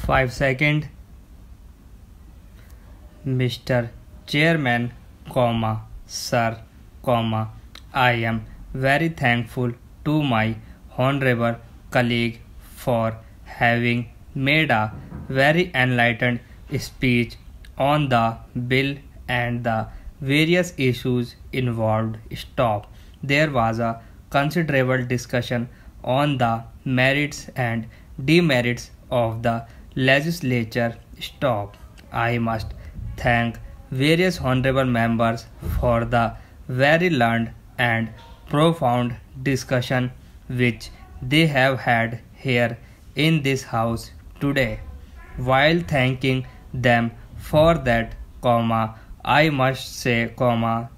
5 seconds. Mr. Chairman, Sir, I am very thankful to my honorable colleague for having made a very enlightened speech on the bill and the various issues involved. Stop. There was a considerable discussion on the merits and demerits of the legislature. Stop. I must thank various honorable members for the very learned and profound discussion which they have had here in this house today. While thanking them for that, I must say,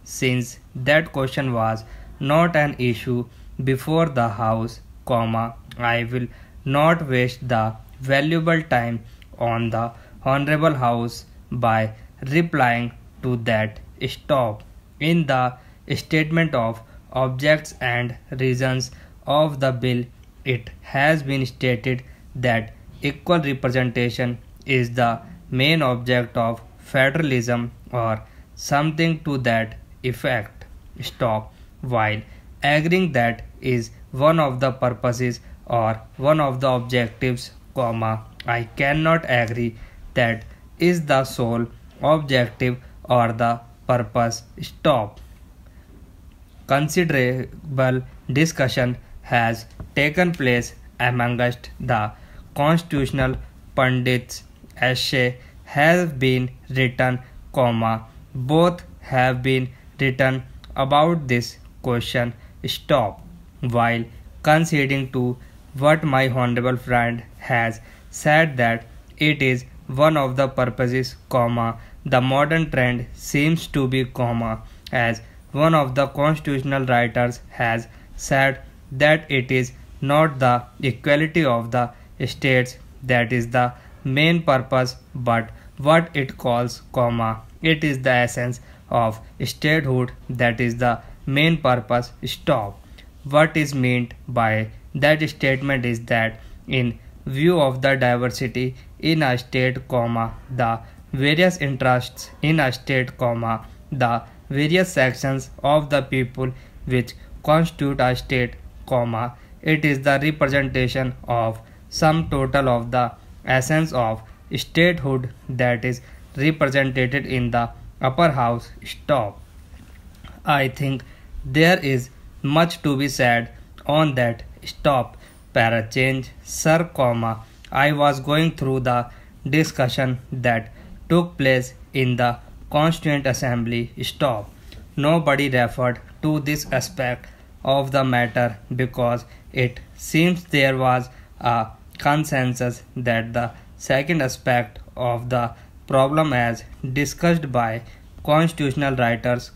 since that question was not an issue before the house, I will not waste the valuable time on the honorable house by replying to that. Stop. In the statement of objects and reasons of the bill, it has been stated that equal representation is the main object of federalism or something to that effect. Stop. While agreeing that is one of the purposes or one of the objectives, I cannot agree that is the sole objective or the purpose. Stop. Considerable discussion has taken place amongst the constitutional pundits. Essay has been written, both have been written about this question. Stop. While conceding to what my honorable friend has said that it is one of the purposes, the modern trend seems to be, as one of the constitutional writers has said that it is not the equality of the states that is the main purpose, but what it calls, it is the essence of statehood that is the main purpose. Stop. What is meant by that statement is that in view of the diversity in a state, the various interests in a state, the various sections of the people which constitute a state, it is the representation of sum total of the essence of statehood that is represented in the upper house. Stop. I think there is much to be said on that. Stop. Para change, sir, I was going through the discussion that took place in the Constituent Assembly. Stop. Nobody referred to this aspect of the matter because it seems there was a consensus that the second aspect of the problem as discussed by constitutional writers,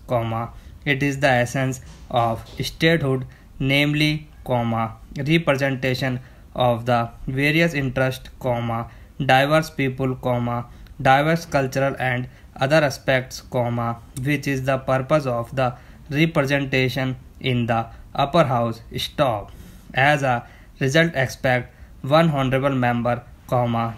it is the essence of statehood, namely, representation of the various interests, diverse people, diverse cultural and other aspects, which is the purpose of the representation in the upper house. Stop. As a result expect one honorable member,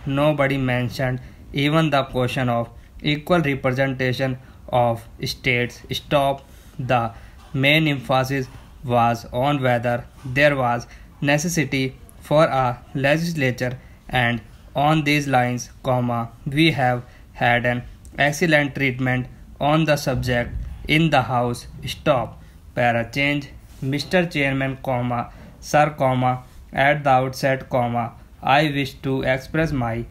nobody mentioned even the question of equal representation of states. Stop. The main emphasis was on whether there was necessity for a legislature, and on these lines, we have had an excellent treatment on the subject in the house. Stop. Para change, Mr. Chairman, sir, at the outset, I wish to express my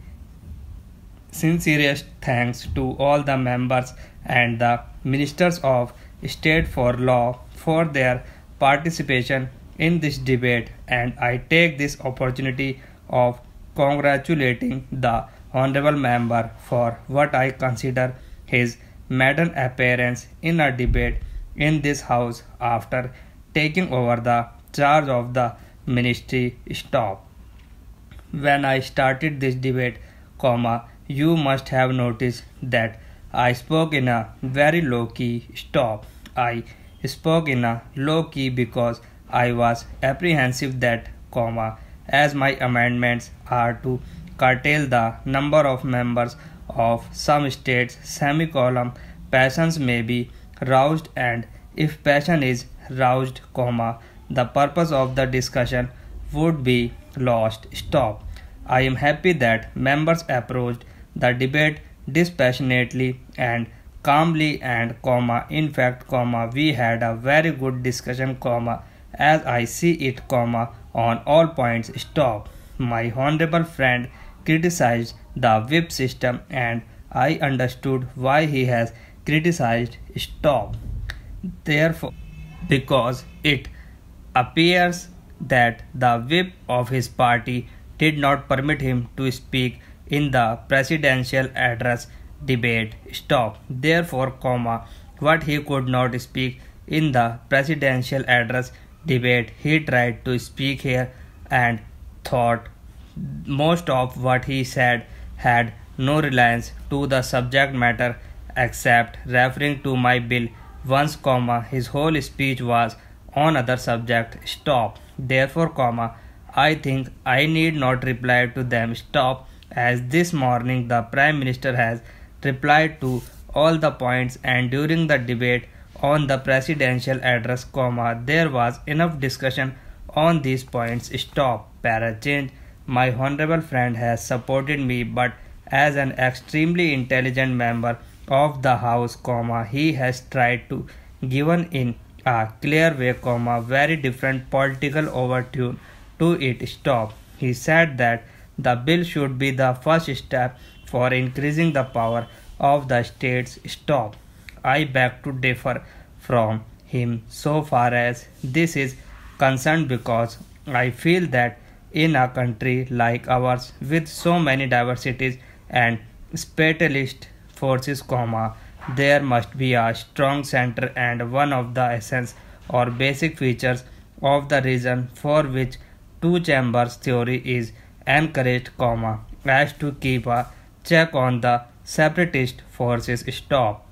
sincerest thanks to all the members and the ministers of state for law for their participation in this debate, and I take this opportunity of congratulating the honorable member for what I consider his maiden appearance in a debate in this house after taking over the charge of the ministry. Stop. When I started this debate, you must have noticed that I spoke in a very low key. Stop. I spoke in a low key because I was apprehensive that, as my amendments are to curtail the number of members of some states, semicolon, passions may be roused, and if passion is roused, comma, the purpose of the discussion would be lost. Stop. I am happy that members approached the debate dispassionately and calmly and comma, in fact, comma, we had a very good discussion, comma, as I see it, comma, on all points. Stop. My honorable friend criticized the whip system and I understood why he has criticized. Stop. Therefore, because it appears that the whip of his party did not permit him to speak in the presidential address debate. Stop. Therefore, comma, what he could not speak in the presidential address debate, he tried to speak here and thought most of what he said had no reliance to the subject matter except referring to my bill once, comma, his whole speech was on other subject. Stop. Therefore, comma, I think I need not reply to them. Stop. As this morning the Prime Minister has replied to all the points and during the debate on the presidential address, comma, there was enough discussion on these points. Stop. Para change. My honorable friend has supported me, but as an extremely intelligent member of the House, comma, he has tried to given in a clear way, comma, very different political overtune to it. Stop. He said that the bill should be the first step for increasing the power of the states. Stop. I beg to differ from him so far as this is concerned because I feel that in a country like ours with so many diversities and spatialist forces, comma, there must be a strong center and one of the essence or basic features of the reason for which two chambers theory is encouraged, comma, as to keep a check on the separatist forces. Stop.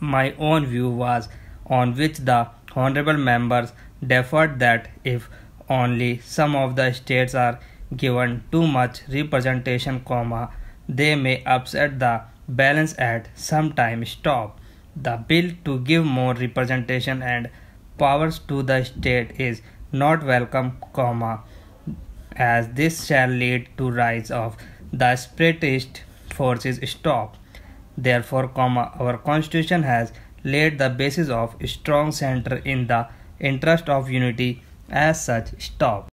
My own view was on which the honorable members deferred that if only some of the states are given too much representation, comma, they may upset the balance at some time. Stop. The bill to give more representation and powers to the state is not welcome, comma, as this shall lead to rise of the separatist forces. Stop. Therefore, comma, our constitution has laid the basis of strong center in the interest of unity as such. Stop.